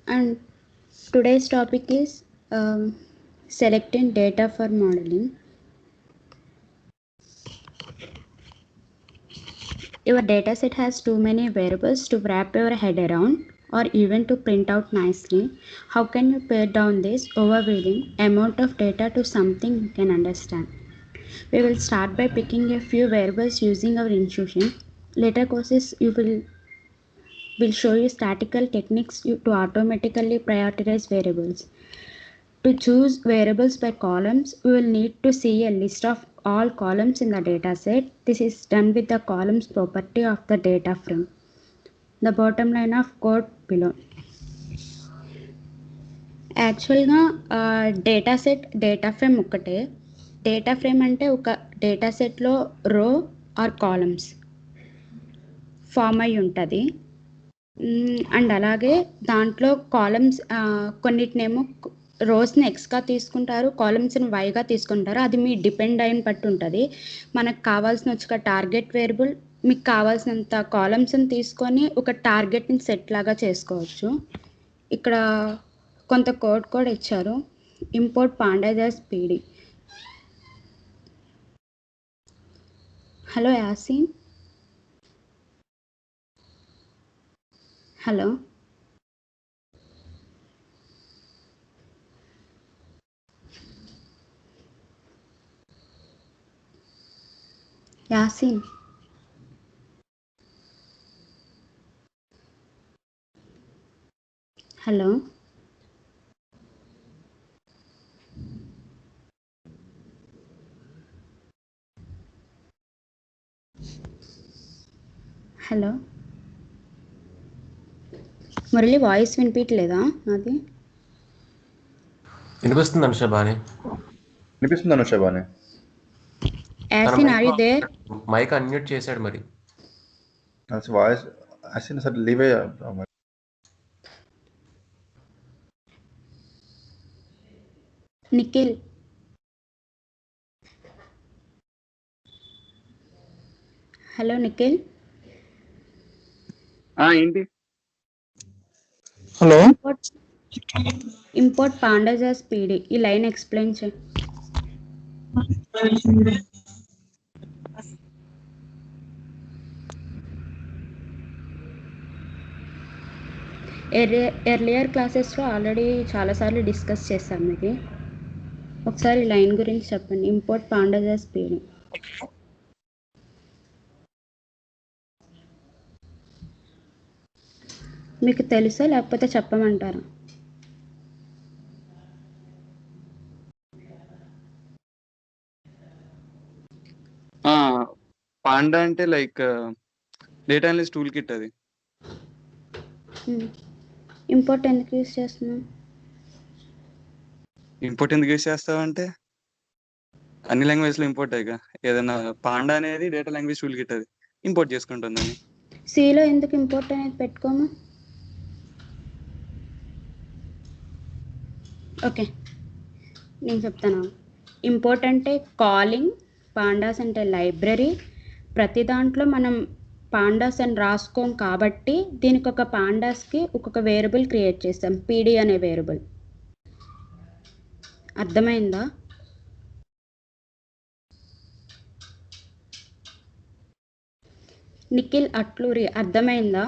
And today's topic is selecting data for modeling. Your dataset has too many variables to wrap your head around or even to print out nicely. How can you pare down this overwhelming amount of data to something you can understand? We will start by picking a few variables using our intuition. Later courses will show you statistical techniques to automatically prioritize variables. To choose variables by columns, we will need to see a list of all columns in the dataset. This is done with the columns property of the data frame. The bottom line of code below. యాక్చువల్గా data set data frame ఒక్కటే. Data frame అంటే ఒక data సెట్లో రో are columns form అయి ఉంటుంది. And అలాగే దాంట్లో కాలమ్స్ కొన్నిటినేమో రోస్ని ఎక్స్గా తీసుకుంటారు, కాలమ్స్ని వైగా తీసుకుంటారు. అది మీ డిపెండ్ అయిన బట్టి ఉంటుంది. మనకు కావాల్సిన ఒక టార్గెట్ వేరియబుల్, మీకు కావాల్సినంత కాలమ్స్ని తీసుకొని ఒక టార్గెట్ని సెట్ లాగా చేసుకోవచ్చు. ఇక్కడ కొంత కోడ్ కూడా ఇచ్చారు. Import pandas as PD. Hello Yasin. Hello. Yasin. Hello. Hello Murali, voice వినిపించలేదా? అది వినిపిస్తుంది అనుష బానే. వినిపిస్తుంది అనుష బానే. Yasin, are you there? Mic unmute చేశాడు మరి. వాయిస్ యాసిన్ సార్ లీవ్ అయ్యా. నిఖిల్. హలో నిఖిల్. ఏంటి? Hello. Import pandas as PD. ఈ లైన్ ఎక్స్ప్లెయిన్ చేయి. ఎర్లియర్ క్లాసెస్లో ఆల్రెడీ చాలాసార్లు డిస్కస్ చేశాం. మీకు ఒకసారి లైన్ గురించి చెప్పండి. Import pandas as PD. మీకు తెలుసా లేకపోతే చెప్పమంటారా? పాండా అంటే like data analyst tool kit. అది ఇంపోర్ట్ ఎందుకు యూజ్ చేస్తున్నాం? ఇంపోర్ట్ ఎందుకు యూజ్ చేస్తావంటే అన్ని లాంగ్వేజ్లో ఇంపోర్ట్ అయ్యగా. ఏదైనా పాండా అనేది డేటా లాంగ్వేజ్ టూల్ కిట్, అది ఇంపోర్ట్ చేసుకుంటుందని. సిలో ఎందుకు ఇంపోర్ట్ అనేది పెట్టుకోము? ఓకే, నేను చెప్తాను. ఇంపోర్ట్ అంటే కాలింగ్, పాండాస్ అంటే లైబ్రరీ. ప్రతి దాంట్లో మనం పాండాస్ అని రాసుకోం కాబట్టి దీనికి ఒక పాండాస్కి ఒక్కొక్క వేరియబుల్ క్రియేట్ చేస్తాం, పీడీ అనే వేరియబుల్. అర్థమైందా? నిఖిల్ అట్లూరి, అర్థమైందా?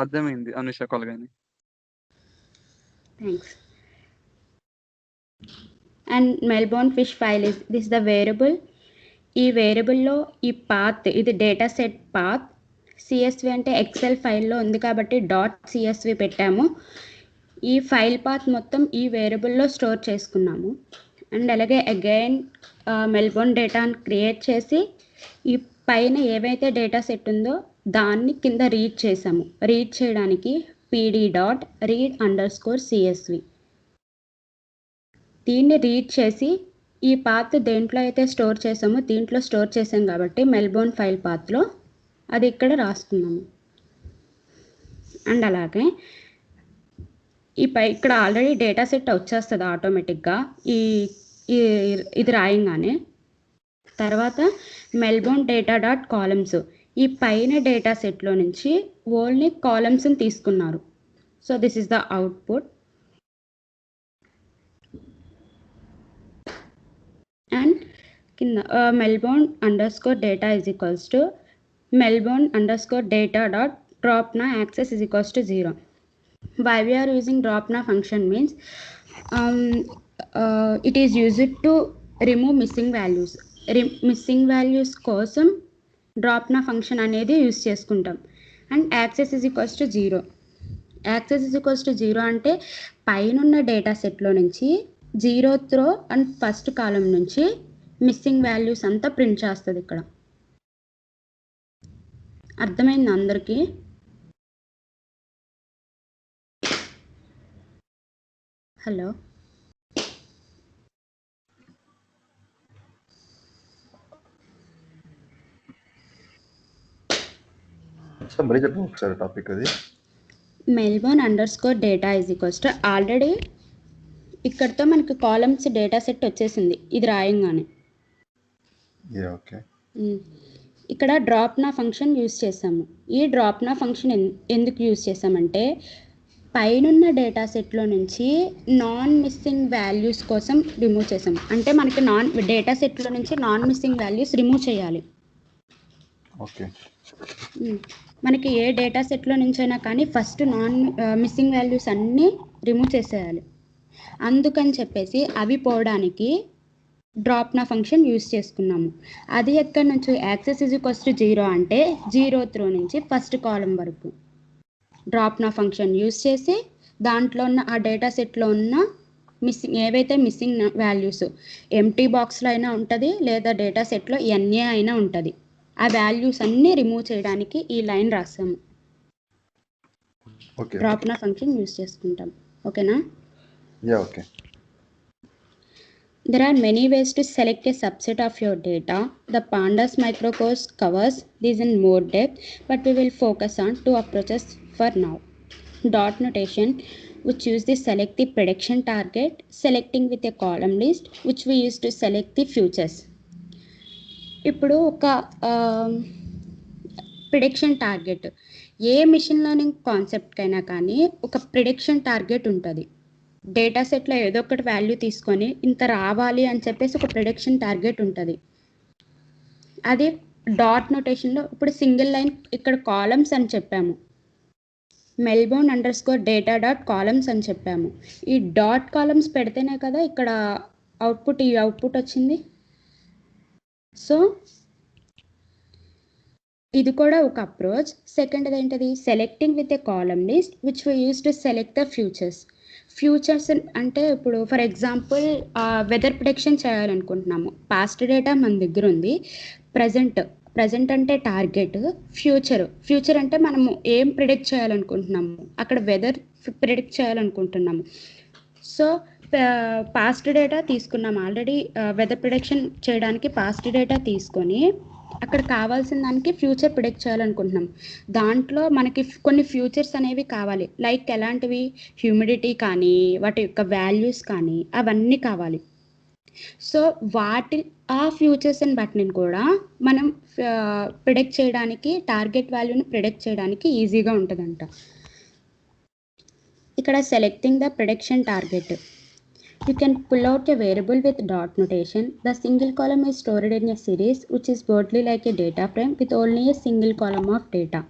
అర్థమైంది Anusha Kolagani. Thanks. And Melbourne fish file is this the variable. ఈ వేరియబుల్లో ఈ పాత్, ఇది డేటా సెట్ పాత్. సిఎస్వి అంటే ఎక్సెల్ ఫైల్లో ఉంది కాబట్టి .csv పెట్టాము. ఈ ఫైల్ పాత్ మొత్తం ఈ వేరియబుల్లో స్టోర్ చేసుకున్నాము. అండ్ అలాగే అగైన్ మెల్బోర్న్ డేటాను క్రియేట్ చేసి ఈ పైన ఏవైతే డేటా సెట్ ఉందో దాన్ని కింద రీడ్ చేసాము. రీడ్ చేయడానికి pd.read_csv. దీన్ని రీడ్ చేసి ఈ పాత్ దేంట్లో అయితే స్టోర్ చేసామో దీంట్లో స్టోర్ చేసాం కాబట్టి మెల్బోర్న్ ఫైల్ పాత్లో అది ఇక్కడ రాసుకున్నాము. అండ్ అలాగే ఇక్కడ ఆల్రెడీ డేటా సెట్ వచ్చేస్తుంది ఆటోమేటిక్గా ఇది రాయంగానే. తర్వాత మెల్బోర్న్ డేటా డాట్ కాలమ్స్, ఈ పైన డేటా సెట్లో నుంచి ఓన్లీ కాలమ్స్ని తీసుకున్నారు. So this is the output. And కింద Melbourne underscore data is equals to Melbourne underscore data dot dropna axis is equals to 0. Why we are using dropna function means it is used to remove missing values. Missing values కోసం dropna function అనేది use చేసుకుంటాం. And access is equals to 0. Access is equals to 0 అంటే పైన data సెట్లో నుంచి 0th రో and first కాలం నుంచి missing values అంతా ప్రింట్ చేస్తుంది. ఇక్కడ అర్థమైంది అందరికీ? హలో మరీ చెప్పు ఒకసారి టాపిక్ అది. Melbourne underscore data is equals to already ఇక్కడతో మనకి కాలమ్స్ డేటా సెట్ వచ్చేసింది ఇది రాయంగానే. ఓకే, ఇక్కడ డ్రాప్నా ఫంక్షన్ యూజ్ చేసాము. ఈ డ్రాప్నా ఫంక్షన్ ఎందుకు యూజ్ చేసామంటే పైనున్న డేటా సెట్లో నుంచి నాన్ మిస్సింగ్ వాల్యూస్ కోసం రిమూవ్ చేసాం. అంటే మనకి డేటా సెట్లో నుంచి నాన్ మిస్సింగ్ వాల్యూస్ రిమూవ్ చేయాలి. ఓకే, మనకి ఏ డేటా సెట్లో నుంచైనా కానీ ఫస్ట్ నాన్ మిస్సింగ్ వాల్యూస్ అన్నీ రిమూవ్ చేసేయాలి. అందుకని చెప్పేసి అవి పోవడానికి డ్రాప్నా ఫంక్షన్ యూజ్ చేసుకున్నాము. అది ఎక్కడి నుంచి యాక్సెస్ ఈజ్ ఈక్వల్స్ టు 0 అంటే 0th రో నుంచి ఫస్ట్ కాలం వరకు డ్రాప్నా ఫంక్షన్ యూజ్ చేసి దాంట్లో ఉన్న ఆ డేటా సెట్లో ఉన్న ఏవైతే మిస్సింగ్ వాల్యూస్ ఎంటీ బాక్స్లో అయినా ఉంటుంది లేదా డేటా సెట్లో ఎన్ఏ అయినా ఉంటుంది, ఆ వాల్యూస్ అన్నీ రిమూవ్ చేయడానికి ఈ లైన్ రాసాము. డ్రాప్నా ఫంక్షన్ యూజ్ చేసుకుంటాం. ఓకేనా? Okay. There are many ways to select a subset of your data. The Pandas micro course covers this in more depth, but we will focus on two approaches for now. Dot notation, which use the select the prediction target, selecting with a column list, which we use to select the futures. ఇప్పుడు ఒక prediction target, ఏ machine learning కాన్సెప్ట్కైనా కానీ ఒక prediction target ఉంటుంది. Data సెట్లో ఏదో ఒకటి value తీసుకొని ఇంత రావాలి అని చెప్పేసి ఒక ప్రిడిక్షన్ టార్గెట్ ఉంటుంది. అది డాట్ నోటేషన్లో ఇప్పుడు సింగిల్ లైన్ ఇక్కడ కాలమ్స్ అని చెప్పాము, Melbourne underscore data dot columns అని చెప్పాము. ఈ డాట్ కాలమ్స్ పెడితేనే కదా ఇక్కడ ఈ అవుట్పుట్ వచ్చింది. సో ఇది కూడా ఒక అప్రోచ్. సెకండ్ది ఏంటది? Selecting with a column list which we use to select the futures. Futures అంటే ఇప్పుడు ఫర్ ఎగ్జాంపుల్ వెదర్ ప్రిడిక్షన్ చేయాలనుకుంటున్నాము. పాస్ట్ డేటా మన దగ్గర ఉంది, ప్రజెంట్ అంటే టార్గెట్, ఫ్యూచర్ అంటే మనము ఏం ప్రిడిక్ట్ చేయాలనుకుంటున్నాము, అక్కడ వెదర్ ప్రిడిక్ట్ చేయాలనుకుంటున్నాము. సో పాస్ట్ డేటా తీసుకున్నాము ఆల్రెడీ. వెదర్ ప్రిడిక్షన్ చేయడానికి పాస్ట్ డేటా తీసుకొని అక్కడ కావాల్సిన దానికి ఫ్యూచర్ ప్రిడిక్ట్ చేయాలనుకుంటున్నాం. దాంట్లో మనకి కొన్ని ఫ్యూచర్స్ అనేవి కావాలి. లైక్ ఎలాంటివి? హ్యూమిడిటీ కానీ, వాటి యొక్క వాల్యూస్ కానీ, అవన్నీ కావాలి. సో ఆ ఫ్యూచర్స్ని బట్టి కూడా మనం ప్రిడిక్ట్ చేయడానికి, టార్గెట్ వాల్యూని ప్రిడిక్ట్ చేయడానికి ఈజీగా ఉంటుందంట. ఇక్కడ selecting the prediction target, you can pull out a variable with dot notation. The single column is stored in a series which is broadly like a data frame with only a single column of data.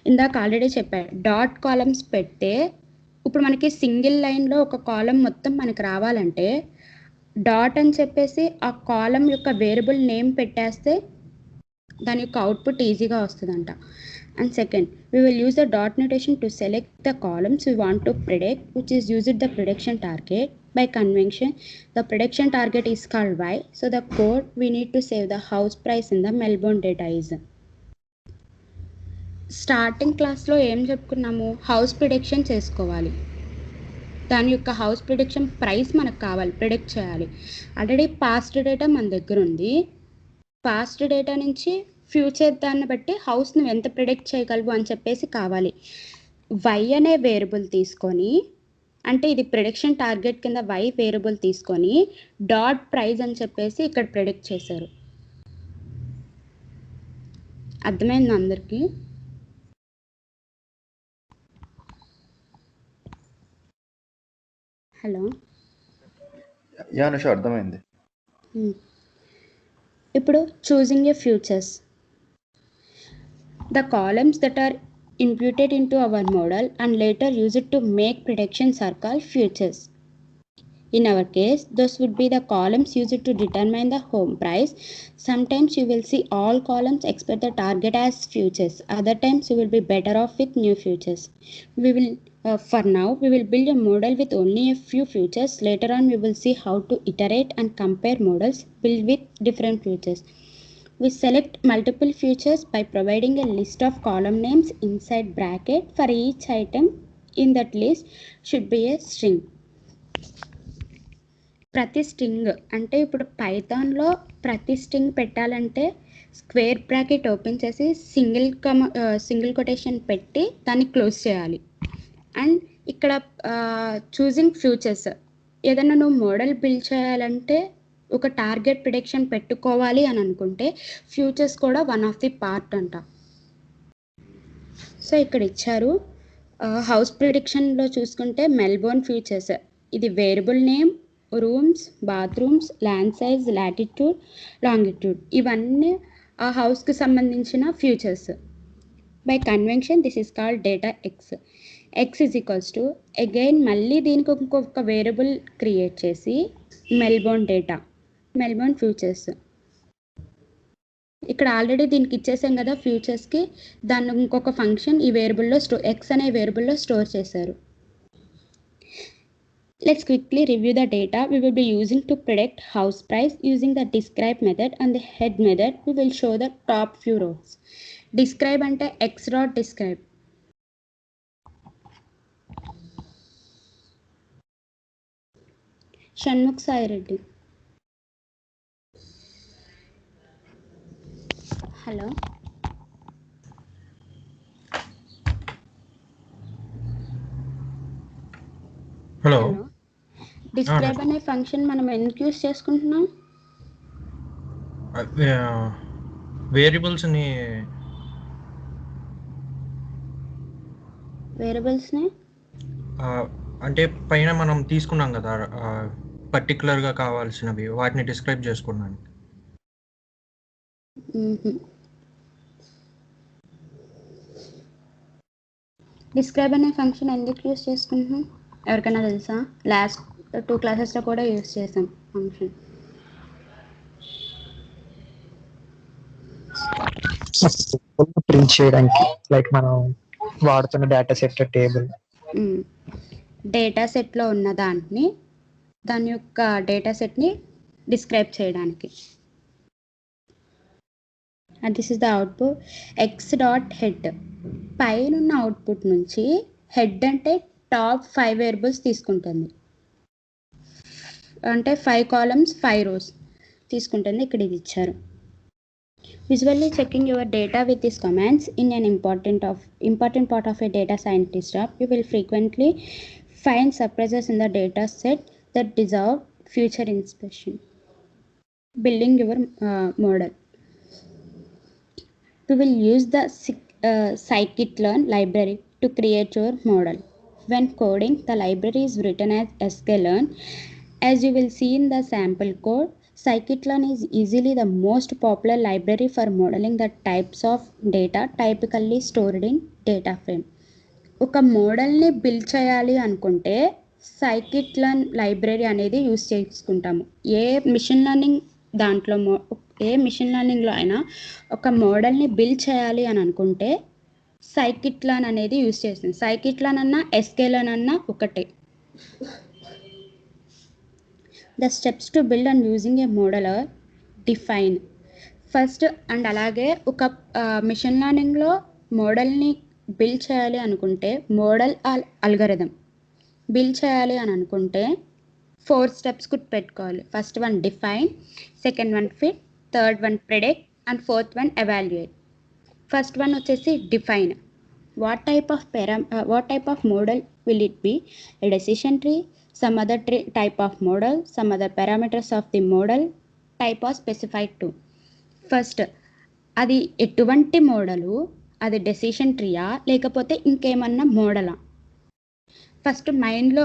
ఇందాక already చెప్పాను, dot columns పెడితే ఇప్పుడు మనకి single లైన్లో ఒక కాలం మొత్తం మనకి రావాలంటే డాట్ అని చెప్పేసి ఆ కాలం యొక్క వేరియబుల్ నేమ్ పెట్టేస్తే దాని యొక్క అవుట్పుట్ ఈజీగా వస్తుందంట. And second, we will use the dot notation to select the columns we want to predict, which is used the prediction target. By convention, the prediction target is called Y. So the code we need to save the house price in the Melbourne data is. Starting క్లాస్లో ఏం చెప్పుకున్నాము? House prediction చేసుకోవాలి. దాని యొక్క house prediction price మనకు కావాలి, predict చేయాలి. Already past data మన దగ్గర ఉంది. పాస్ట్ డేటా నుంచి ఫ్యూచర్ దాన్ని బట్టి హౌస్ నువ్వు ఎంత ప్రిడిక్ట్ చేయగలవు అని చెప్పేసి కావాలి. వై అనే వేరియబుల్ తీసుకొని, అంటే ఇది ప్రిడిక్షన్ టార్గెట్ కింద వై వేరియబుల్ తీసుకొని డాట్ ప్రైస్ అని చెప్పేసి ఇక్కడ ప్రిడిక్ట్ చేశారు. అర్థమైంది అందరికీ? హలో. యా అనుష, అర్థమైంది. ఇప్పుడు choosing A futures. The columns that are imputed into our model and later used to make predictions are called futures. In our case, those would be the columns used to determine the home price. Sometimes you will see all columns except the target as futures. Other times you will be better off with new futures. We will, for now, we will build a model with only a few futures. Later on, we will see how to iterate and compare models built with different futures. We select multiple futures by providing a list of column names inside bracket. For each item in that list should be a string. ప్రతి string అంటే ఇప్పుడు పైథాన్లో ప్రతి string పెట్టాలంటే square bracket open చేసి single quotation పెట్టి దాన్ని close చేయాలి. And ఇక్కడ చూసింగ్ ఫ్యూచర్స్, ఏదైనా నువ్వు మోడల్ బిల్డ్ చేయాలంటే ఒక టార్గెట్ ప్రిడిక్షన్ పెట్టుకోవాలి అని అనుకుంటే ఫ్యూచర్స్ కూడా వన్ ఆఫ్ ది పార్ట్ అంట. సో ఇక్కడ ఇచ్చారు హౌస్ ప్రిడిక్షన్లో చూసుకుంటే మెల్బోర్న్ ఫ్యూచర్స్, ఇది variable name, rooms, bathrooms, land size, latitude, longitude, ఇవన్నీ ఆ హౌస్కి సంబంధించిన futures. By convention this is called data X. X is equals to again మళ్ళీ దీనికి ఇంకొక వేరియబుల్ క్రియేట్ చేసి మెల్బోర్న్ డేటా, మెల్బోర్న్ ఫ్యూచర్స్. ఇక్కడ ఆల్రెడీ దీనికి ఇచ్చేసాం కదా ఫ్యూచర్స్కి, దాన్ని ఇంకొక ఫంక్షన్ ఈ వేరియబుల్లో ఎక్స్ అనే వేరియబుల్లో స్టోర్ చేశారు. Let's quickly review the data we will be using to predict house price. Using the describe method and the head method, we will show the top few rows. Describe ante x dot describe. Shanmukh Sai Reddy. Hello. Hello. Describe అనే function మనం ఎందుకు use చేసుకుంటున్నాం? వేరియబుల్స్ని అంటే పైన మనం తీసుకున్నాం కదా పర్టికులర్గా కావాల్సినవి, వాటిని డిస్క్రైబ్ చేసుకున్నాను. డిస్క్రైబ్ అనే ఫంక్షన్ ఎందుకు యూస్ చేసుకుంటున్నాం ఎవరికైనా తెలుసా? లాస్ట్ 2 క్లాసెస్లో కూడా యూస్ చేసాం ఫంక్షన్. ప్రింట్ చేయడానికి, లైక్ మనం వాడుతున్న డేటా సెట్ టేబుల్, డేటా సెట్లో ఉన్న దాని యొక్క డేటా సెట్ని డిస్క్రైబ్ చేయడానికి. And this is the output X dot head. పైన ఉన్న అవుట్పుట్ నుంచి హెడ్ అంటే టాప్ 5 వేరియబుల్స్ తీసుకుంటుంది, అంటే 5 కాలమ్స్ 5 రోస్ తీసుకుంటుంది. ఇక్కడ ఇది ఇచ్చారు. Visually checking your data with these commands in an important part of a data scientist job, you will frequently find surprises in the data set that deserve future inspection. Building your model. We will use the scikit-learn library to create your model. When coding, the library is written as sklearn. As you will see in the sample code, scikit-learn is easily the most popular library for modeling the types of data typically stored in data frame. ఒక మోడల్ని build చేయాలి అనుకుంటే scikit-learn library అనేది use చేసుకుంటాము. ఏ machine లెర్నింగ్లో అయినా ఒక మోడల్ని build చేయాలి అని అనుకుంటే scikit-learn అనేది యూస్ చేస్తుంది. scikit-learn అన్నా sklearn అన్నా ఒకటే. The steps to build and using a model are define first. And అలాగే ఒక మిషన్ లెర్నింగ్లో మోడల్ని బిల్డ్ చేయాలి అనుకుంటే మోడల్ అల్గరిథం బిల్డ్ చేయాలి అని అనుకుంటే 4 స్టెప్స్ పెట్టుకోవాలి. First one define, second one fit, third one predict and fourth one evaluate. First one వచ్చేసి define. What type of model will it be? A decision tree, some other type of model, some other parameters of the model, type was specified to. First, అది ఎటువంటి model, అది decision ట్రీయా లేకపోతే ఇంకేమన్నా మోడలా? First మైండ్లో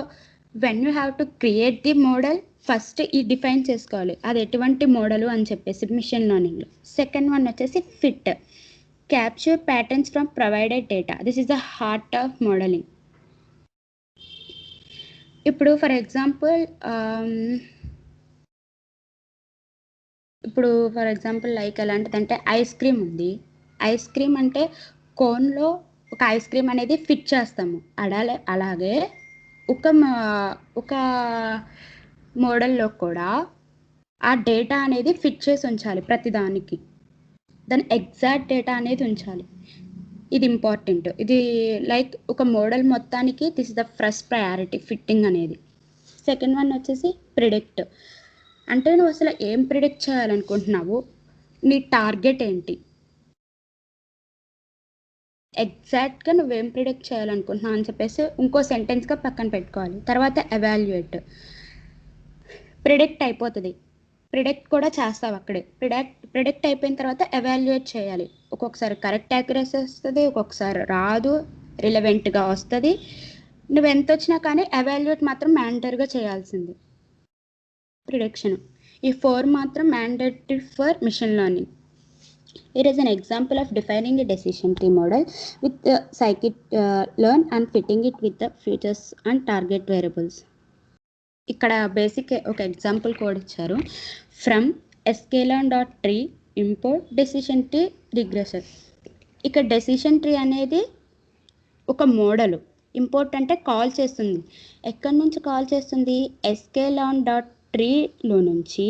when you have to create the model first ఈ define చేసుకోవాలి అది ఎటువంటి మోడలు అని చెప్పేసి మిషన్ లెర్నింగ్లో. సెకండ్ వన్ వచ్చేసి fit, capture patterns from provided data. This is the heart of modelling. ఇప్పుడు ఫర్ ఎగ్జాంపుల్ లైక్ ఎలాంటిదంటే ఐస్ క్రీమ్ ఉంది. ఐస్ క్రీమ్ అంటే కోన్లో ఒక ఐస్ క్రీమ్ అనేది ఫిట్ చేస్తాము. అలాగే ఒక మోడల్లో కూడా ఆ డేటా అనేది ఫిట్ చేసి ఉంచాలి. ప్రతిదానికి దాని ఎగ్జాక్ట్ డేటా అనేది ఉంచాలి. ఇది ఇంపార్టెంట్. ఇది లైక్ ఒక మోడల్ మొత్తానికి this is the first priority fitting అనేది. సెకండ్ వన్ వచ్చేసి ప్రిడిక్ట్. అంటే నువ్వు అసలు ఏం ప్రిడిక్ట్ చేయాలనుకుంటున్నావు, నీ టార్గెట్ ఏంటి, ఎగ్జాక్ట్గా నువ్వేం ప్రిడిక్ట్ చేయాలనుకుంటున్నావు అని చెప్పేసి ఇంకో సెంటెన్స్గా పక్కన పెట్టుకోవాలి. తర్వాత ఎవాల్యుయేట్. ప్రిడిక్ట్ అయిపోతుంది, ప్రిడిక్ట్ కూడా చేస్తావు అక్కడే. ప్రిడిక్ట్ అయిపోయిన తర్వాత ఎవాల్యుయేట్ చేయాలి. ఒక్కొక్కసారి కరెక్ట్ యాక్యురసీ వస్తుంది, ఒక్కొక్కసారి రాదు, రిలవెంట్గా వస్తుంది. నువ్వు ఎంత వచ్చినా కానీ ఎవాల్యుయేట్ మాత్రం మ్యాండేటరీగా చేయాల్సింది. ప్రిడిక్షన్. ఈ 4 మాత్రం mandatory for machine learning. Here is an example of defining a decision tree model with the scikit-learn and fitting it with the features and target variables. ఇక్కడ బేసిక్ ఒక ఎగ్జాంపుల్ కోడ్ ఇచ్చారు. From sklearn.tree import decision tree regressor. ఇక్కడ decision tree అనేది ఒక model. Import అంటే call చేస్తుంది. ఎక్కడి నుంచి కాల్ చేస్తుంది? sklearn.treeలో నుంచి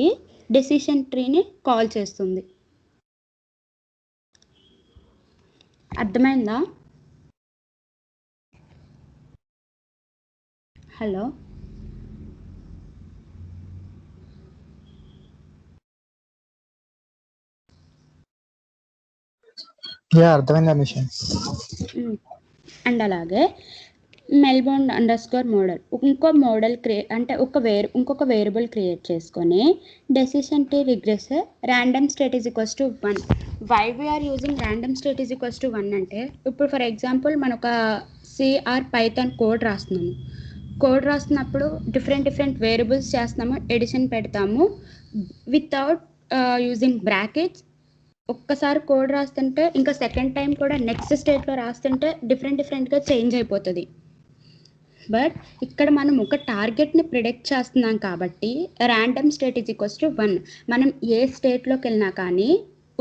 డెసిషన్ ట్రీని కాల్ చేస్తుంది. అర్థమైందా? హలో, అర్థమైందా మిషన్? అండ్ అలాగే మెల్బోర్న్ అండర్స్కోర్ మోడల్. ఇంకో మోడల్ ఇంకొక వేరియబుల్ క్రియేట్ చేసుకొని decision tree regressor random state is equals to 1. Why we are using random state is equals to 1 అంటే, ఇప్పుడు ఫర్ ఎగ్జాంపుల్ మనం ఒక సిఆర్ పైథాన్ కోడ్ రాస్తున్నాము. కోడ్ రాస్తున్నప్పుడు డిఫరెంట్ వేరియబుల్స్ చేస్తున్నాము, ఎడిషన్ పెడతాము వితౌట్ యూజింగ్ బ్రాకెట్స్. ఒక్కసారి కోడ్ రాస్తుంటే ఇంకా సెకండ్ టైం కూడా నెక్స్ట్ స్టేట్లో రాస్తుంటే డిఫరెంట్గా చేంజ్ అయిపోతుంది. బట్ ఇక్కడ మనం ఒక టార్గెట్ని ప్రిడిక్ట్ చేస్తున్నాం కాబట్టి random state is equals to 1. మనం ఏ స్టేట్లోకి వెళ్ళినా కానీ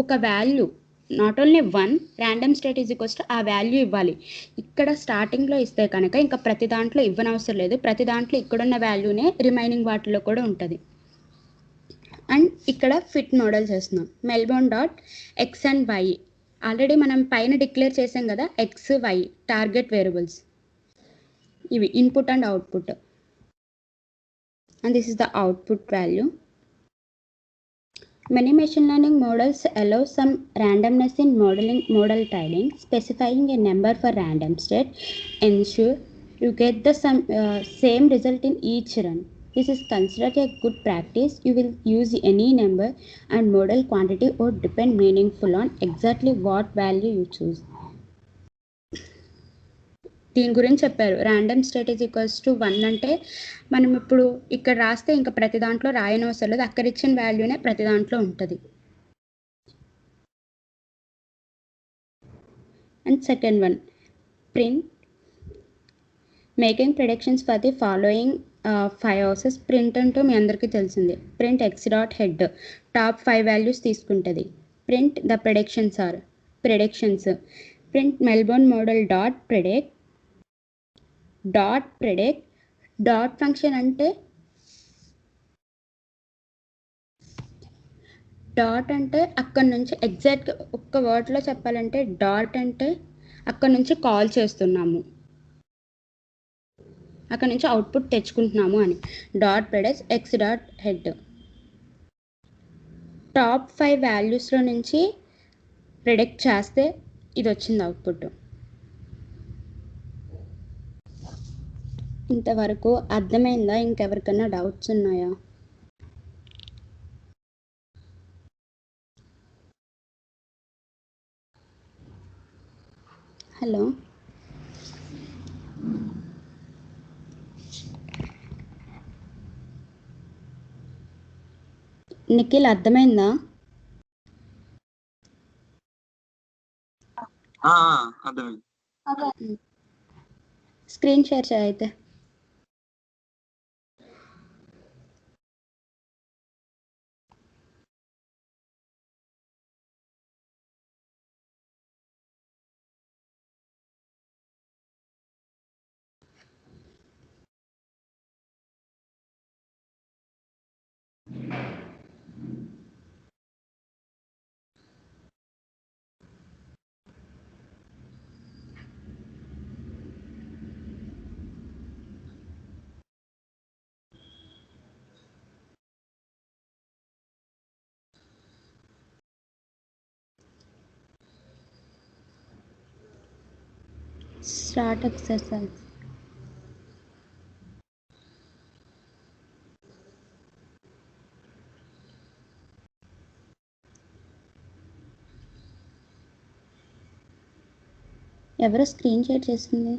ఒక value, not only 1, random state is equals to ఆ వాల్యూ ఇవ్వాలి. ఇక్కడ స్టార్టింగ్లో ఇస్తే కనుక ఇంకా ప్రతి దాంట్లో ఇవ్వనవసరం లేదు. ప్రతి దాంట్లో ఇక్కడున్న వాల్యూనే రిమైనింగ్ వాటిలో కూడా ఉంటుంది. అండ్ ఇక్కడ ఫిట్ మోడల్ చేస్తున్నాం. Melbourne dot x and y already మనం పైన డిక్లేర్ చేసాం కదా, ఎక్స్ వై టార్గెట్ వేరియబుల్స్. ఇవి input and output. And this is the output value. Many machine learning models allow some randomness in model training. Specifying a number for random state ensure you get the same result in each run. This is considered a good practice. You will use any number and model quantity or depend meaningful on exactly what value you choose. దీని గురించి చెప్పారు. Random state is equals to 1 అంటే మనం ఇప్పుడు ఇక్కడ రాస్తే ఇంకా ప్రతి దాంట్లో రాయనవసరం లేదు, అక్కడ ఇచ్చిన వాల్యూనే ప్రతి దాంట్లో ఉంటుంది. And second one print. Making predictions for the following 5 houses. Print అంటూ మీ అందరికీ తెలిసిందే. Print X dot head top 5 values తీసుకుంటుంది. Print the predictions. Print Melbourne model dot predict. Dot function అంటే అక్కడ నుంచి ఎగ్జాక్ట్గా ఒక్క వర్డ్లో చెప్పాలంటే డాట్ అంటే అక్కడ నుంచి కాల్ చేస్తున్నాము, అక్కడ నుంచి అవుట్పుట్ తెచ్చుకుంటున్నాము అని. Dot predict X dot head. Top 5 వాల్యూస్లో నుంచి ప్రిడిక్ట్ చేస్తే ఇది వచ్చింది అవుట్పుట్. ఇంతవరకు అర్థమైందా? ఇంకెవరికైనా డౌట్స్ ఉన్నాయా? హలో, నిఖిల్ అర్థమైందా? అర్థమైంది. స్క్రీన్ షేర్ చేయి అయితే. Start exercise. ఎవరో స్క్రీన్ షేర్ చేసింది?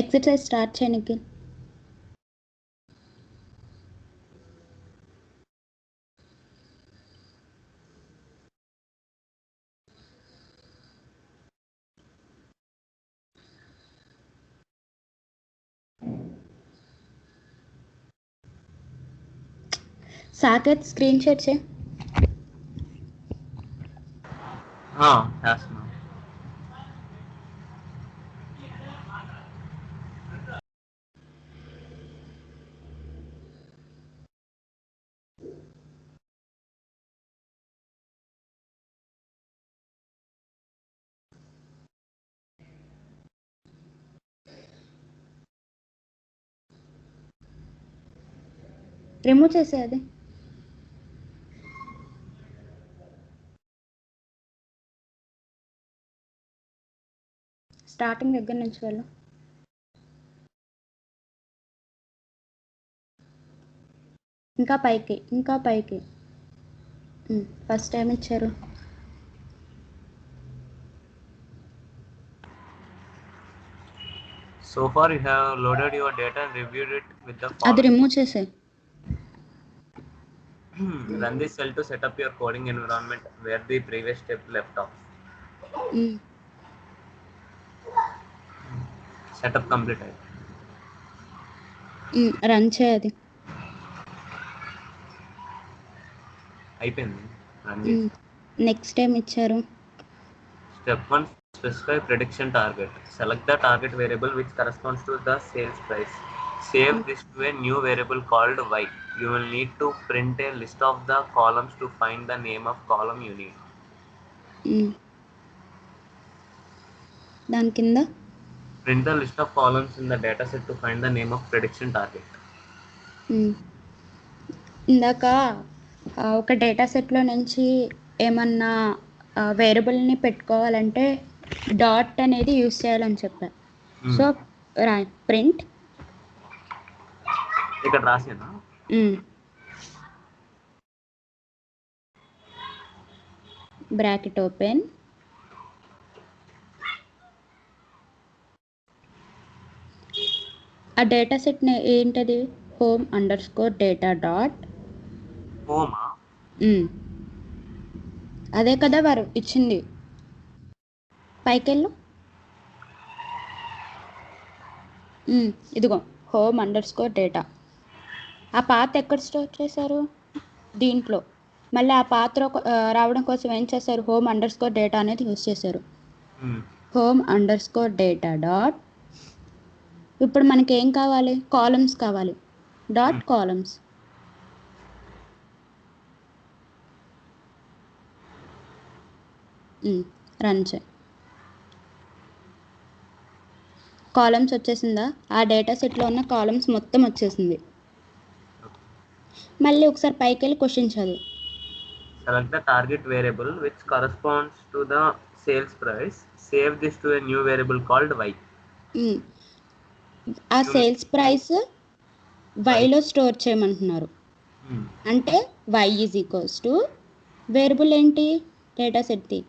ఎక్సర్సైజ్ స్టార్ట్ చేయి నిఖిల్. సాకేత్ స్క్రీన్ షేర్ చేయి. చేస్తున్నా. రిమూవ్ చేసే అది. స్టార్టింగ్ దగ్గర నుంచి వెళ్ళు. ఇంకా పైకి, ఇంకా పైకి. ఫస్ట్ టైం ఇచ్చారు. So far you have loaded your data and reviewed it with the అది following. రిమూవ్ చేసే. Run this cell to set up your coding environment where the previous step left off. Setup complete. Run చేయి అది. అయిపోయింది. Next time ఇచ్చారు. Step 1, specify prediction target. Select the target variable which corresponds to the sales price. Save this to a new variable called y. You will need to print a list of the columns to find the name of column you need. దాని కింద Print the list of columns in the dataset to find the name of prediction target. ఇందాక ఒక data సెట్లో నుంచి ఏమన్నా వేరియబుల్ని పెట్టుకోవాలంటే dot అనేది యూస్ చేయాలని చెప్పా. సో ప్రింట్ ఇక్కడ రాసేనా? బ్రాకెట్ ఓపెన్, ఆ డేటా సెట్ ఏంటది? home_data dot. హోమా? అదే కదా వారు ఇచ్చింది. పైకెళ్ళు. ఇదిగో home_data. ఆ పాత ఎక్కడ స్టోర్ చేశారు? దీంట్లో. మళ్ళీ ఆ పాత్ర రావడం కోసం ఏం చేశారు? home_data అనేది యూస్ చేశారు. home_data dot. ఇప్పుడు మనకి ఏం కావాలి? కాలమ్స్ కావాలి. Dot columns. రన్ చేయి. కాలమ్స్ వచ్చేసిందా? ఆ డేటా సెట్లో ఉన్న కాలమ్స్ మొత్తం వచ్చేసింది. మళ్ళీ ఒకసారి పైకి వెళ్ళి క్వశ్చన్ చదువు. Select the target variable which corresponds to the sales price. Save this to a new variable called y. ఆ సేల్స్ ప్రైస్ వైలో స్టోర్ చేయమంటున్నారు. అంటే y is equals to variable ఏంటి, డేటా సెట్ది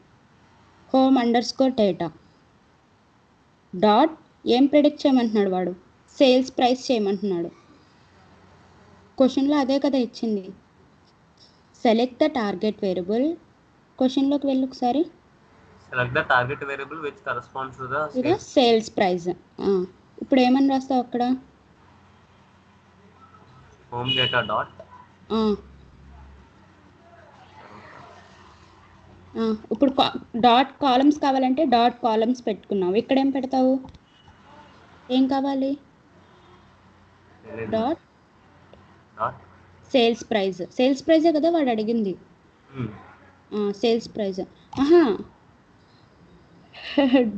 home_data డాట్ ఏం ప్రిడిక్ట్ చేయమంటున్నాడు వాడు, sales price చేయమంటున్నాడు. క్వశ్చన్లో అదే కదా ఇచ్చింది. సెలెక్ట్ ద టార్గెట్ వేరియబుల్, క్వశ్చన్లోకి వెళ్ళి ఒకసారి. Select the target variable which corresponds to the sales price. ఇప్పుడు ఏమని రాస్తావు అక్కడ, home data dot. ఇప్పుడు డాట్ కాలమ్స్ కావాలంటే డాట్ కాలమ్స్ పెట్టుకున్నావు. ఇక్కడ ఏం పెడతావు, ఏం కావాలి, డాట్ సేల్స్ ప్రైస్. సేల్స్ ప్రైజే కదా వాడు అడిగింది. Sales praise.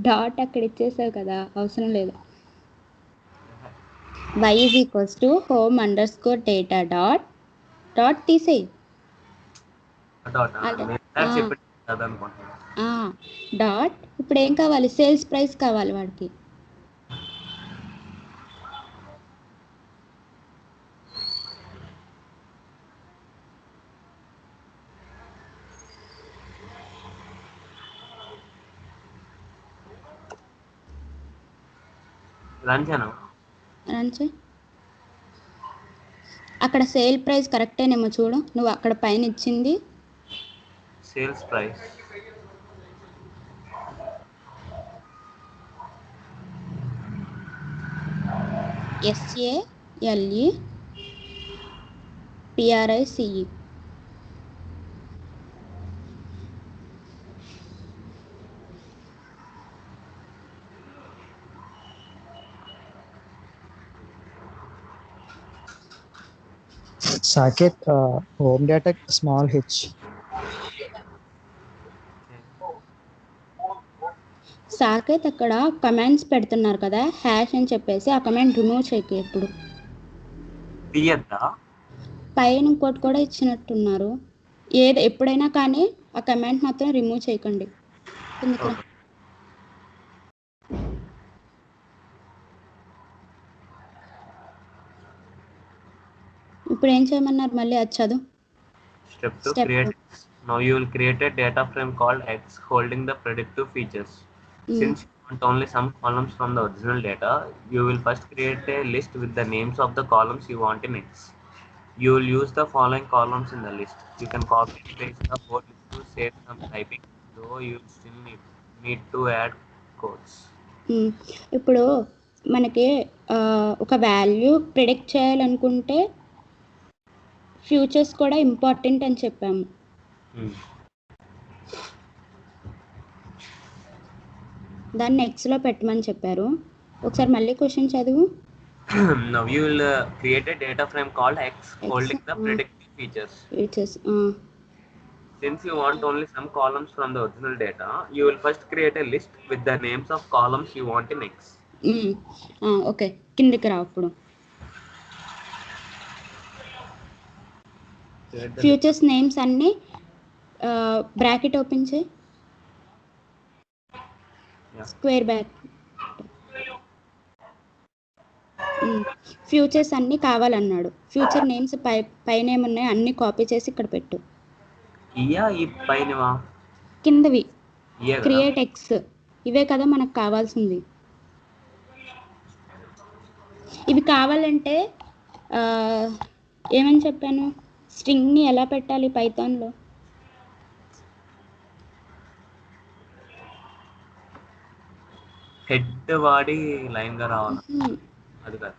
డాట్ అక్కడ ఇచ్చేసావు కదా, అవసరం లేదు. y is equals to home_data dot తీసేయి. డాట్ ఇప్పుడు ఏం కావాలి, సేల్స్ ప్రైస్ కావాలి వాడికి. రన్ చేయి. అక్కడ సేల్ ప్రైస్ కరెక్టేనేమో చూడు, నువ్వు అక్కడ పైన ఇచ్చింది sales price. SALEPRICE. Saketh home data small h. Saketh అక్కడ కమెంట్స్ పెడుతున్నారు కదా, హ్యాష్ అని చెప్పేసి ఆ కమెంట్ రిమూవ్ చేయకు. ఎప్పుడు పైన ఇంకోటి కూడా ఇచ్చినట్టున్నారు, ఎప్పుడైనా కానీ ఆ కమెంట్ మాత్రం రిమూవ్ చేయకండి. ఇప్పుడు ఏం చేయమన్నారు మళ్ళీ, అది చదువు. Step 2, create. Now you will create a data frame called X holding the predictive features. Since you want only some columns from the original data, you will first create a list with the names of the columns you want in X. You will use the following columns in the list. You can copy and paste the whole list to save some typing, though you still need to add codes. ఇప్పుడు మనకి ఒక value predict చేయాలనుకుంటే futures కూడా important అని చెప్పాము. దాన్ని ఎక్స్లో పెట్టమని చెప్పారు. ఒకసారి మళ్ళీ క్వశ్చన్ చదువు. Now you will create a data frame called X holding the predictive features. Since you want only some columns from the original data, you will first create a list with the names of columns you want in X. Okay, కిందకి రా. అప్పుడు futures names అన్నీ bracket open చేయి, square back. Futures అన్నీ కావాలన్నాడు. Future names పైన ఏమున్నాయో అన్నీ కాపీ చేసి ఇక్కడ పెట్టు. కిందవి క్రియేట్ ఎక్స్, ఇవే కదా మనకు కావాల్సింది. ఇవి కావాలంటే ఏమని చెప్పాను, స్ట్రింగ్ని ఎలా పెట్టాలి పైథాన్లో. హెడ్ వాడి లైన్ గా రావాలి, అది కాదు.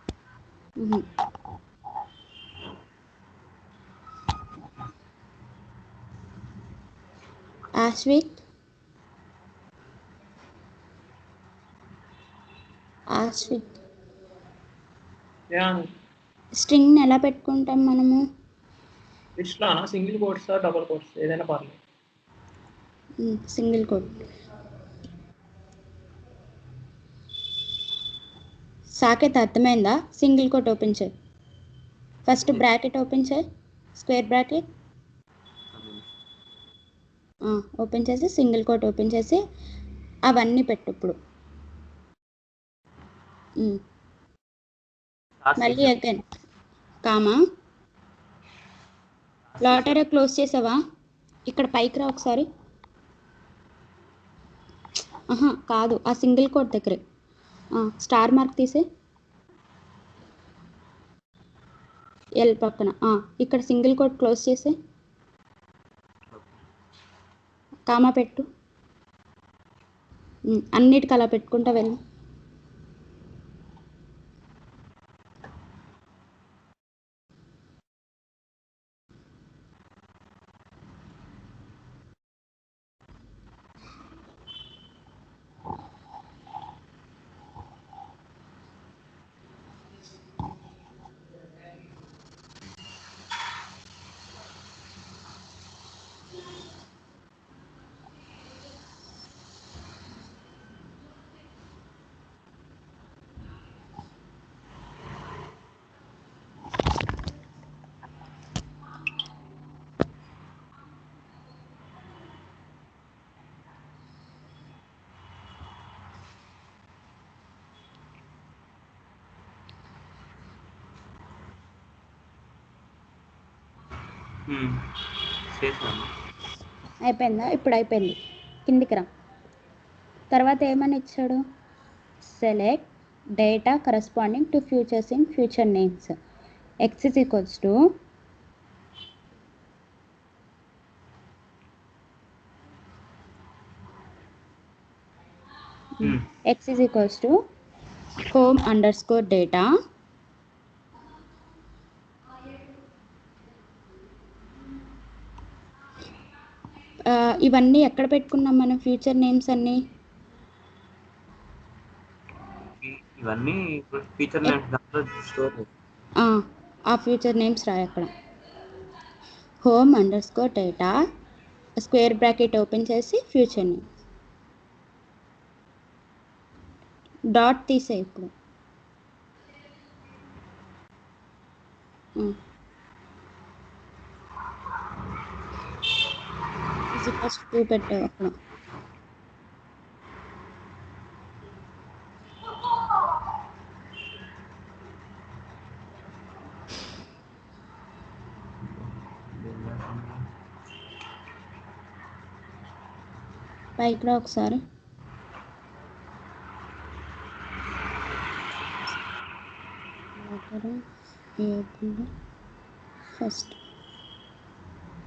ఆశ్విక్, స్ట్రింగ్ ఎలా పెట్టుకుంటాం మనము, లిస్ట్లోనా సింగిల్ కోట్స్ డబుల్ కోట్స్ ఏదైనా పర్లేదు. Single quote. సాకేత్ అర్థమైందా? సింగిల్ కోట్ ఓపెన్ చేయి, ఫస్ట్ బ్రాకెట్ ఓపెన్ చేయి, స్క్వేర్ బ్రాకెట్ ఓపెన్ చేసి సింగిల్ కోట్ ఓపెన్ చేసి అవన్నీ పెట్టు ఇప్పుడు. మళ్ళీ అగైన్ కామా లాటరీ క్లోజ్ చేసావా? ఇక్కడ పైకి రా ఒకసారి. కాదు, ఆ సింగిల్ కోట్ దగ్గరే స్టార్ మార్క్ తీసే ఎల్ పక్కన ఇక్కడ సింగిల్ కోట్ క్లోజ్ చేసే కామా పెట్టు. అన్నిటికి అలా పెట్టుకుంటా వెళ్ళు. అయిపోయిందా? ఇప్పుడు అయిపోయింది. కిందికి రా. తర్వాత ఏమని ఇచ్చాడు? Select data corresponding to futures in future names. X is equals to X is equals to home underscore data ఇవన్నీ ఎక్కడ పెట్టుకున్నాం మనం? ఫ్యూచర్ నేమ్స్ అన్నీ ఇవన్నీ ఫ్యూచర్ నేమ్స్ దాంట్లో స్టోర్ ఆ ఫ్యూచర్ నేమ్స్ రాయి అక్కడ. Home under score data square bracket open చేసి ఫ్యూచర్ నేమ్స్ డాట్ తీసే. ఇప్పుడు ఫస్ట్ టూ పెట్టావు అక్కడ. పైకి రా ఒకసారి. ఫస్ట్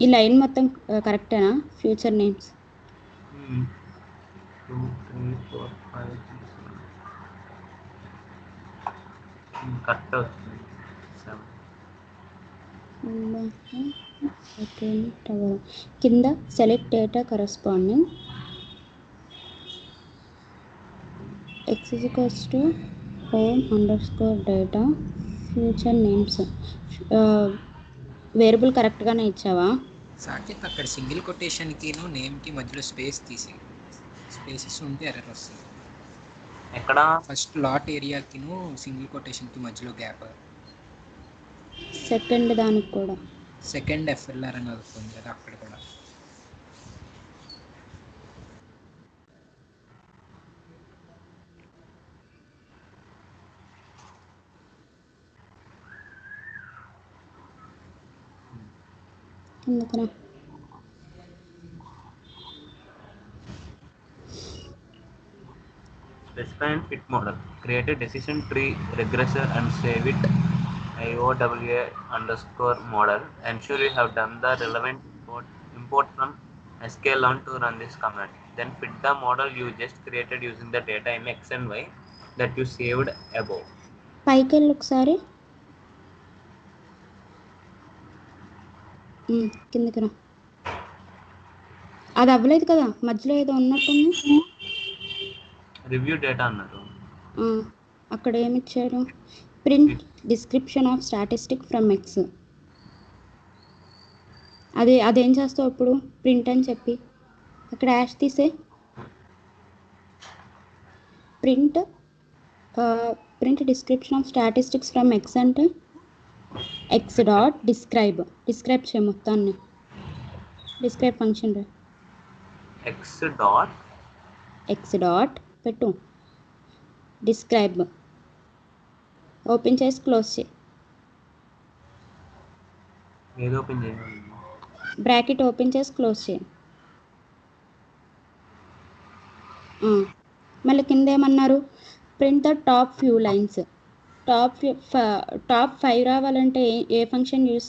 ఈ లైన్ మొత్తం కరెక్టేనా? ఫ్యూచర్ నేమ్స్ 2 3 4 5 6 కరెక్ట్ అవుతుంది. 7 కింద select data corresponding X is equals to home underscore data future names. Variable కరెక్ట్గానే ఇచ్చావా? సాకేత్ అక్కడ సింగిల్ కొటేషన్కి నేమ్కి మధ్యలో స్పేస్ తీసి స్పేసెస్ ఉంటే ఎర్రర్ వస్తుంది. ఎక్కడ? ఫస్ట్ లాట్ ఏరియాకి సింగిల్ కొటేషన్కి మధ్యలో గ్యాప్. సెకండ్ దానికి కూడా సెకండ్ ఎఫ్ఎల్ఆర్ అని అవుతుంది కదా అక్కడ కూడా. ఎందుకురా? Specify and fit model. Create a decision tree regressor and save it IOWA underscore model. Ensure you have done the relevant import from sklearn to run this command. Then fit the model you just created using the data in X and Y that you saved above. పైకి వెళ్ళి ఒకసారి. కిందకి రా. అది అవ్వలేదు కదా, మధ్యలో ఏదో ఉన్నట్టుంది. రివ్యూ డేటా అన్నారు. అక్కడ ఏమి ఇచ్చారు? Print description of statistic from X. అదేం చేస్తావు ఇప్పుడు? ప్రింట్ అని చెప్పి అక్కడ యాష్ తీసే. Print description of statistics from X అంటే ఎక్స్ డాట్ డిస్క్రైబ్ చేయ మొత్తాన్ని. డిస్క్రైబ్ ఫంక్షన్ రా. ఎక్స్ డాట్ పెట్టు, డిస్క్రైబ్ ఓపెన్ చేసి క్లోజ్ చేయి. ఏది ఓపెన్ చేయాలి? బ్రాకెట్ ఓపెన్ చేసి క్లోజ్ చేయి. మళ్ళీ కింద ఏమన్నారు? Print the top few lines. Top 5 రావాలంటే ఏ ఫంక్షన్ యూస్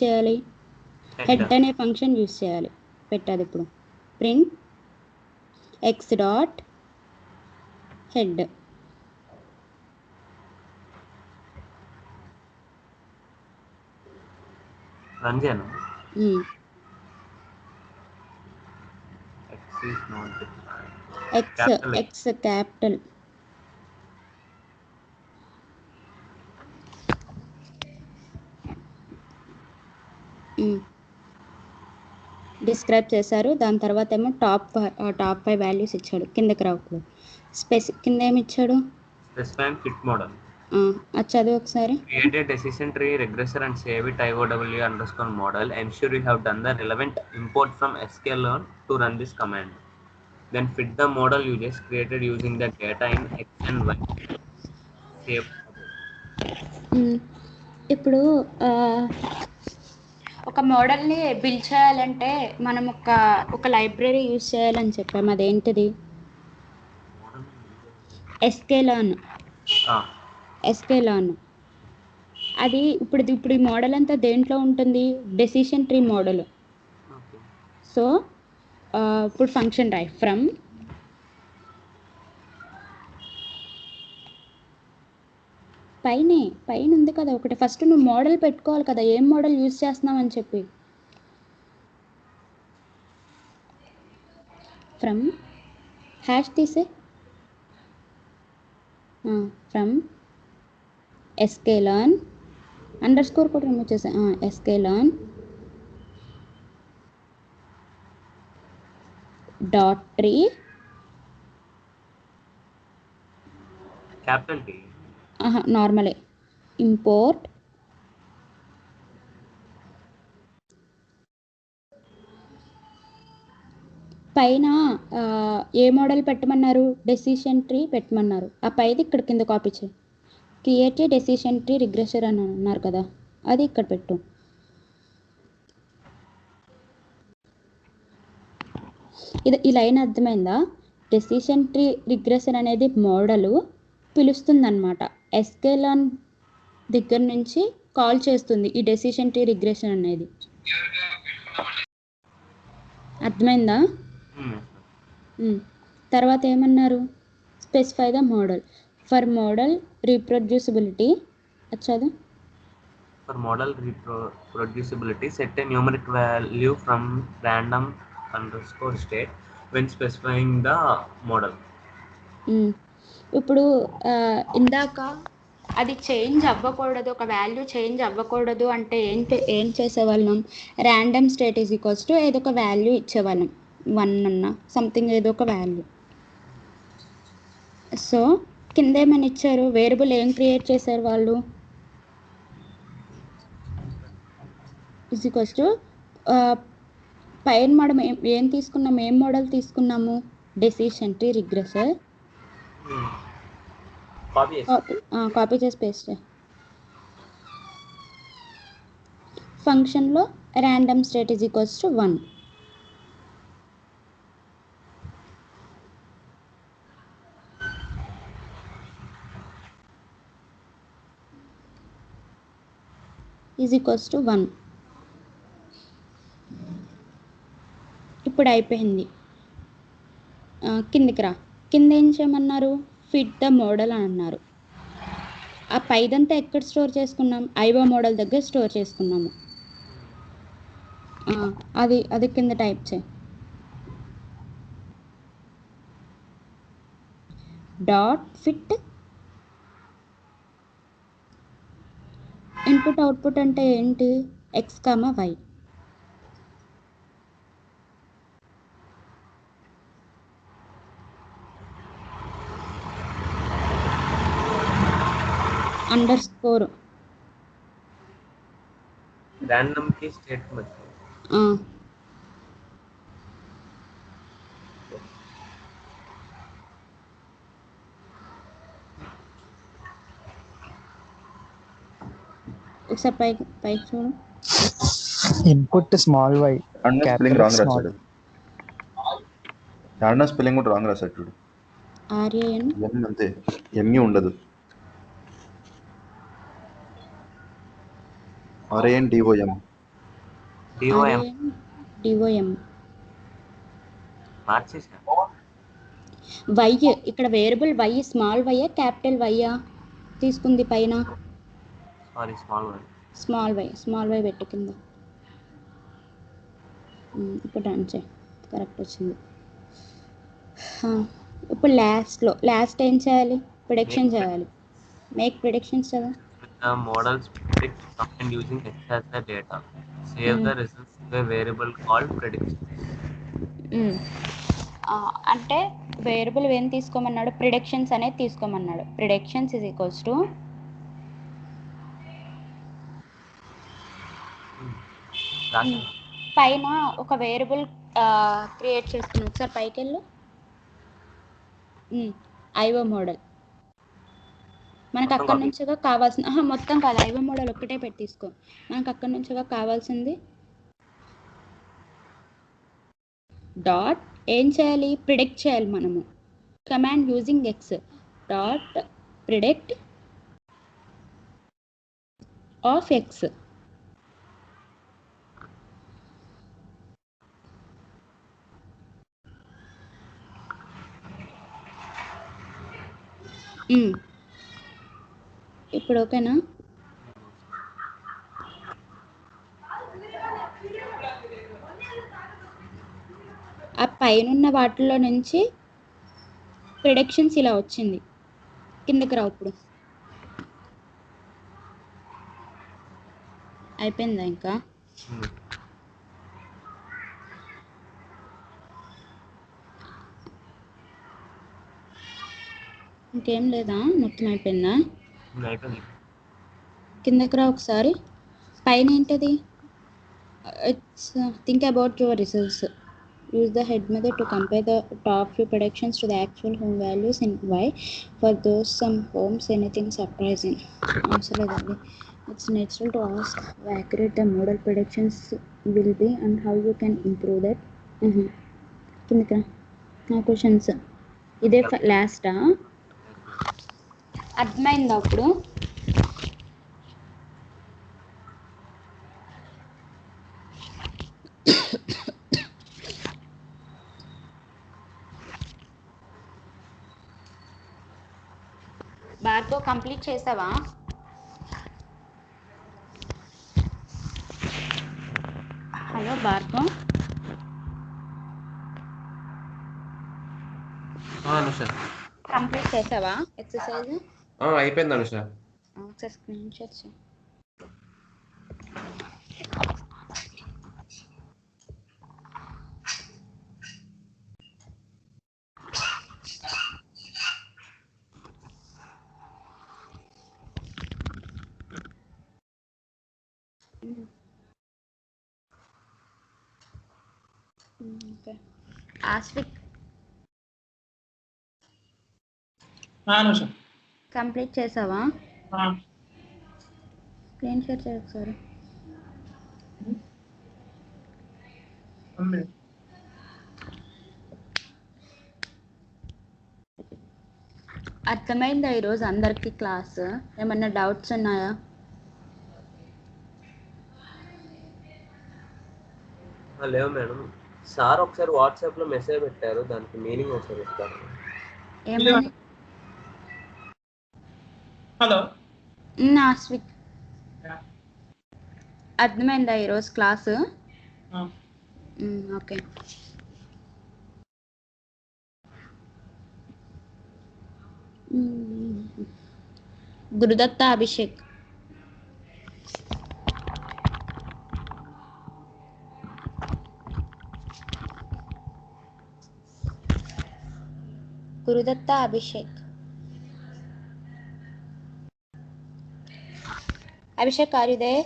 చేయాలి? హెడ్ అనే ఫంక్షన్ యూస్ చేయాలి. పెట్టాలి ఇప్పుడు. Print X dot head. Run చేయను. X capital. డిస్క్రైబ్ చేశారు. దాని తర్వాత ఏమో టాప్ 5 వాల్యూస్ ఇచ్చాడు. కిందకి రావట్లేదు. కింద ఏమి ఇచ్చాడు? Specifying fit model. అది చదువు ఒకసారి. Create a decision tree regressor and save it IOW_model. Ensure you have done the relevant import from sklearn to run this command. Then fit the model you just created using the data in X and Y. Save. ఇప్పుడు ఒక మోడల్ని build చేయాలంటే మనం ఒక library use చేయాలని చెప్పాము. అదేంటిది? sklearn. అది ఇప్పుడు ఈ మోడల్ అంతా దేంట్లో ఉంటుంది? Decision tree model. సో ఇప్పుడు ఫంక్షన్ రాయి. ఫ్రమ్ పైన ఉంది కదా ఒకటి. ఫస్ట్ నువ్వు మోడల్ పెట్టుకోవాలి కదా, ఏం మోడల్ యూజ్ చేస్తున్నావు అని చెప్పి. ఫ్రమ్ హ్యాష్ తీసే. ఫ్రమ్ sklearn అండర్స్కోర్ కూడా రిమూవ్ చేసా. sklearn dot tree capital T. నార్మలే. ఇంపోర్ట్ పైన ఏ మోడల్ పెట్టమన్నారు? డెసిషన్ ట్రీ పెట్టమన్నారు. ఆ పైది ఇక్కడ కింద కాపీ చేయి. Create a decision tree regressor అని అన్నారు కదా, అది ఇక్కడ పెట్టు. ఈ లైన్ అర్థమైందా? డెసిషన్ ట్రీ రిగ్రెసర్ అనేది మోడలు పిలుస్తుందన్నమాట. sklearn దగ్గర నుంచి కాల్ చేస్తుంది ఈ డెసిషన్ ట్రీ రిగ్రెషన్ అనేది. అర్థమైందా? తర్వాత ఏమన్నారు? Specify the model. For model reproducibility. చదువు. For model reproducibility, set a numeric value from random_state when specifying the model. ఇప్పుడు ఇందాక అది చేంజ్ అవ్వకూడదు, ఒక వాల్యూ చేంజ్ అవ్వకూడదు అంటే ఏం చేసేవాళ్ళం? Random state is equals to ఏదో ఒక వాల్యూ ఇచ్చేవాళ్ళం. 1 అన్న సంథింగ్ ఏదో ఒక వాల్యూ. సో కింద ఏమని ఇచ్చారు? వేరియబుల్ ఏం క్రియేట్ చేశారు వాళ్ళు? ఈజ్ ఈక్వల్స్ టు పైన మనం ఏం తీసుకున్నాం? ఏం మోడల్ తీసుకున్నాము? Decision tree regressor. కాపీ చేసి పేస్ట్. ఫంక్షన్లో random state is equals to 1. Is equals to 1. ఇప్పుడు అయిపోయింది. కిందికి రా. కింద ఏం చేయమన్నారు? ఫిట్ ద మోడల్ అని అన్నారు. ఆ పైదంతా ఎక్కడ స్టోర్ చేసుకున్నాం? ఐఓ మోడల్ దగ్గర స్టోర్ చేసుకున్నాము. అది కింద టైప్ చేయి. డాట్ ఫిట్ ఇన్పుట్ అవుట్పుట్ అంటే ఏంటి? X comma Y. Underscore random key statement. ఒకసారి పైకి పైకి చూడు. ఇన్పుట్ స్మాల్ వై యాడనో స్పెల్లింగ్ క్యాపిటల్ రాంగ్ స్మాల్ రాశాడు. యాడనో స్పెల్లింగ్ కూడా రాంగ్ రాశాడు చూడు. ఆర్ఏఎన్ ఎం అంతే, ఎంఈ ఉండదు. RAN DOM. ఆర్ఏఎన్ డిఓఎం మార్చేసా. వై ఇక్కడ వేరియబుల్ వై స్మాల్ వైయా క్యాపిటల్ వైయా తీసుకుంది పైన? సారీ, స్మాల్ వై పెట్టు కింద. ఇప్పుడు రన్ చేయి, కరెక్ట్ వచ్చింది. ఇప్పుడు లాస్ట్ ఏం చేయాలి? ప్రిడిక్షన్ చేయాలి. మేక్ ప్రిడిక్షన్స్ కదా. The models predict and using X as the data. Save the results to a variable called prediction. అంటే వేరియబుల్ ఏం తీసుకోమన్నాడు? ప్రిడిక్షన్స్ అనేది తీసుకోమన్నాడు. ప్రిడిక్షన్స్ ఈజ్ ఈక్వల్స్ టు పైన ఒక వేరియబుల్ క్రియేట్ చేసుకున్నాం. ఒకసారి పైకి వెళ్ళు. ఐఓ మోడల్ మనకు అక్కడి నుంచిగా కావాల్సిన మొత్తం కాదు, ఐఓ మోడల్ ఒక్కటే పెట్టి తీసుకో. మనకు అక్కడి నుంచిగా కావాల్సింది డాట్ ఏం చేయాలి? ప్రిడిక్ట్ చేయాలి మనము. Command using X dot predict of X. ఇప్పుడు ఓకేనా? ఆ పైన వాటిల్లో నుంచి ప్రిడిక్షన్స్ ఇలా వచ్చింది. కిందకి రావు. ఇప్పుడు అయిపోయిందా? ఇంకా ఇంకేం లేదా? మొత్తం అయిపోయిందా? కిందకి రా ఒకసారి. పైన ఏంటది? It's think about your results. Use the head method to compare the top few predictions to the actual home values in Y. For those some homes, anything surprising. It's natural to ask how accurate the model predictions will be and how you can improve that. Questions. ఇదే లాస్టా? అర్థమైందా అప్పుడు? బార్తో complete చేసావా? Hello బార్తో, Anusha complete చేసావా exercise? అయిపోయింది అనుష. ఒకసారి screen shot చేయి. Okay. ఆస్విక్ Anusha complete చేసావా? Screen shot చేయి ఒకసారి. అర్థమైందా ఈరోజు అందరికీ క్లాస్? ఏమన్నా డౌట్స్ ఉన్నాయా? లేవు మేడం. సార్ ఒకసారి వాట్సాప్ లో మెసేజ్ పెట్టారు, దానికి మీనింగ్ ఒకసారి ఇస్తారు. ఏమని? హలో ఆస్విక్, అర్థమైందా ఈరోజు class? Okay. Gurudatta Abhishek. Gurudatta Abhishek. Abhishek, are you there?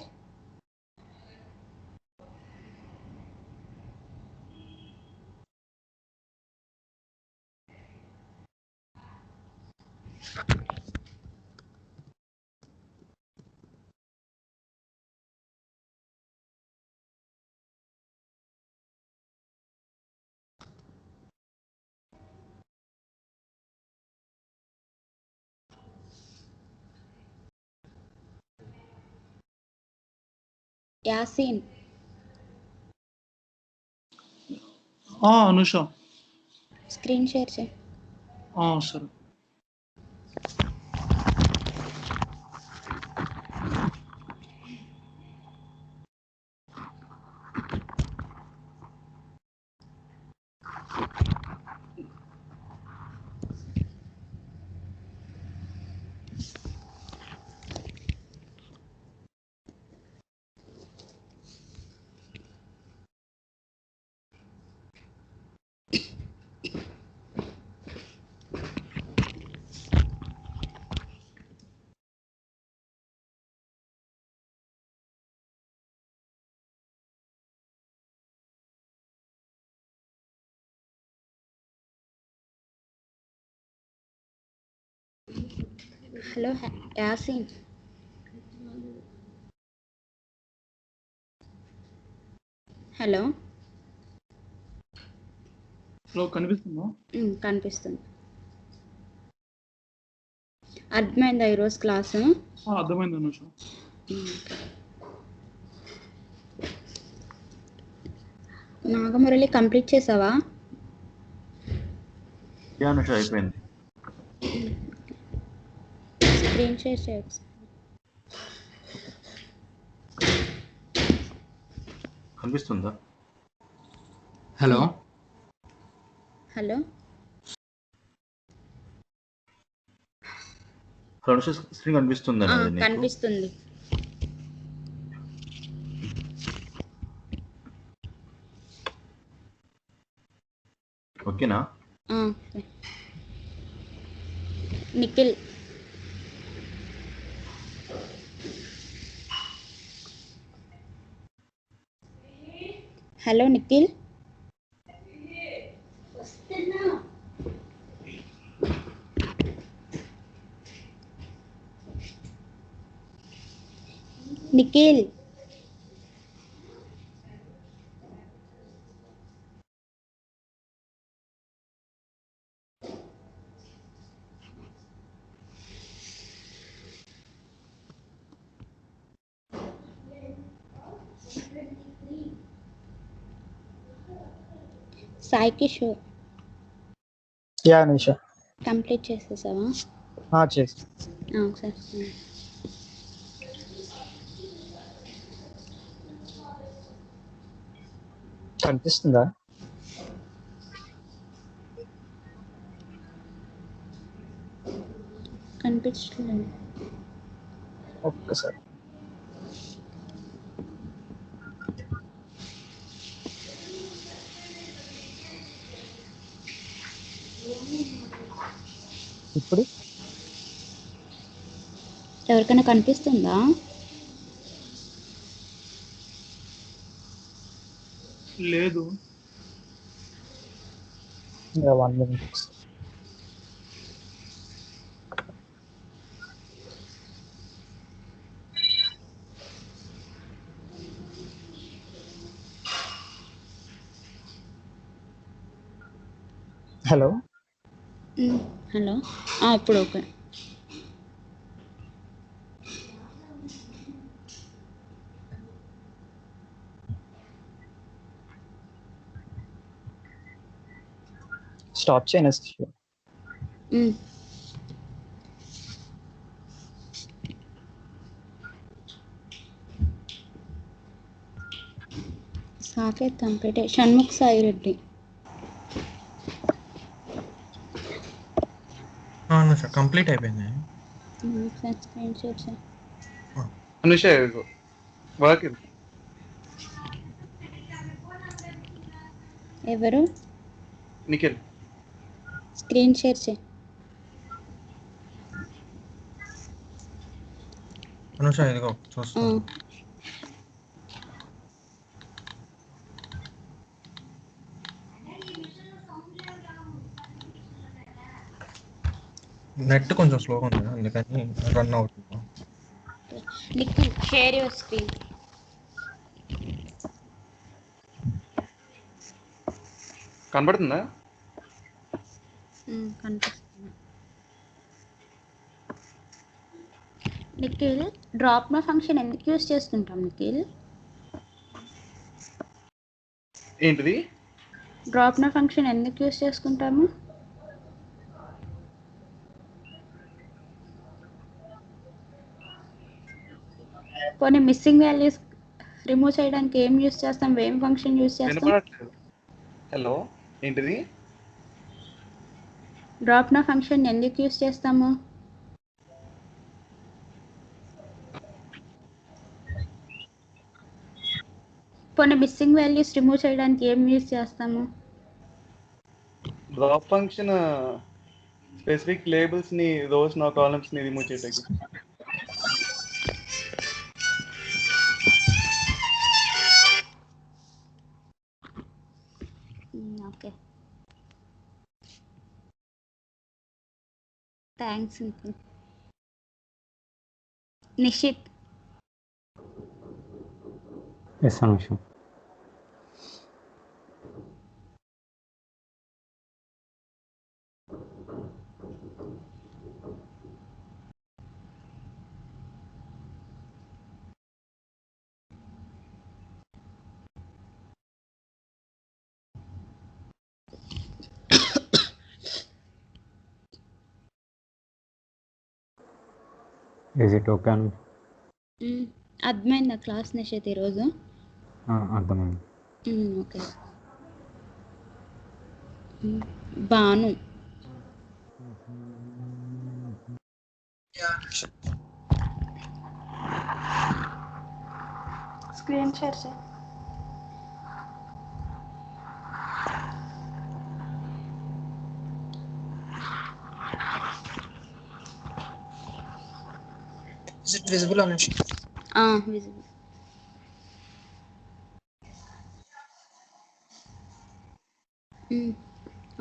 Yaseen. Anusha. Screen share చేయి. సరే. హలో యాసీన్. హలో. కనిపిస్తుందా? కనిపిస్తుంది. అర్థమైందా ఈరోజు క్లాసు? అర్థమైంది అనుష. నాగమురళి కంప్లీట్ చేసావా? అనుష అయిపోయింది. స్క్రీన్ షేర్ చేయొచ్చు. కనిపిస్తుందా? హలో. హలో. అనుష స్క్రీన్ కనిపిస్తుందా? కనిపిస్తుంది. ఓకేనా? నిఖిల్. హలో నిఖిల్. నిఖిల్. సాయి కిషోర్. అనుష కంప్లీట్ చేసేసావా? చేసి. సరే. కనిపిస్తుందా? కనిపించలేదు. ఒక్కసారి. ఇప్పుడు ఎవరికైనా కనిపిస్తుందా? లేదు. 1 minute. హలో. హలో. ఇప్పుడు ఓకే. స్టాప్ చేయను. సాకేత్ కంప్లీట్. షణ్ముఖ్ సాయి రెడ్డి. అనుష కంప్లీట్ అయిపోయింది. స్క్రీన్ షేర్ చేయి. అనుష వర్క్. ఎవరు? నిఖిల్. స్క్రీన్ షేర్ చేయి. అనుష ఇదిగో చూస్తా. నెట్ కొంచెం స్లోగా ఉంది అందుకని రన్ అవుతుంది. Nikhil share your screen. కనబడుతుందా? కనిపిస్తుంది. నిఖిల్ డ్రాప్ మై ఫంక్షన్ ఎందుకు యూస్ చేస్తుంటాం నిఖిల్? ఏంటిది? డ్రాప్ మై ఫంక్షన్ ఎందుకు యూస్ చేసుకుంటాము? కొన్ని మిస్సింగ్ వాల్యూస్ రిమూవ్ చేయడానికి ఏం యూస్ చేస్తాం? ఏం ఫంక్షన్ యూస్ చేస్తాం? వినపడట్లేదు. హలో, ఏంటిది? డ్రాప్ మై ఫంక్షన్ ఎందుకు యూస్ చేస్తాము? కొన్ని మిస్సింగ్ వాల్యూస్ రిమూవ్ చేయడానికి ఏం యూస్ చేస్తాము? డ్రాప్ ఫంక్షన్ స్పెసిఫిక్ లేబుల్స్ ని, రోస్ నా కాలమ్స్ ని రిమూవ్ చేయడానికి. Okay, thanks Nikhil. Nishith yes Anusha. Is it okay Anu? అర్థమైందా క్లాస్ నిషిత్ ఈరోజు? అర్థమైంది. ఓకే. బాను స్క్రీన్ షేర్ చేయి. Is it visible, Anush? Visible.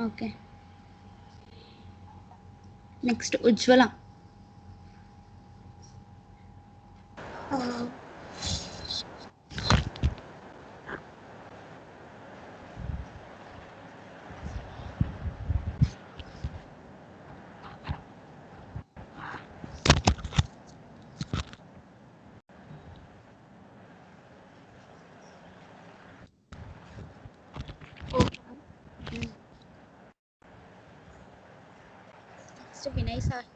Okay, next Ujwala. Next Vinay sir.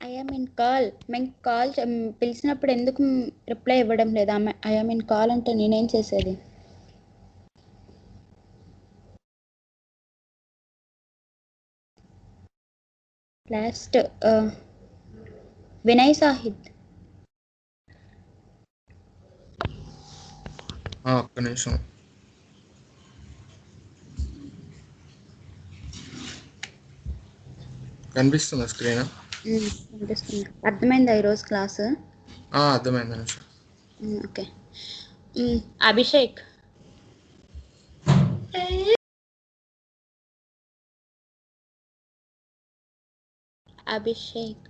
I'm in call. మేము కాల్ పిలిచినప్పుడు ఎందుకు రిప్లై ఇవ్వడం లేదా? ఐఎమ్ ఇన్ కాల్ అంటే నేనేం చేసేది? లాస్ట్ వినయ్ సాహిద్. ఒక్క నిమిషం. కనిపిస్తుందా స్క్రీన్? కనిపిస్తుంది. అర్థమైందా ఈరోజు క్లాస్? అర్థమైంది అనుష. ఓకే. అభిషేక్. అభిషేక్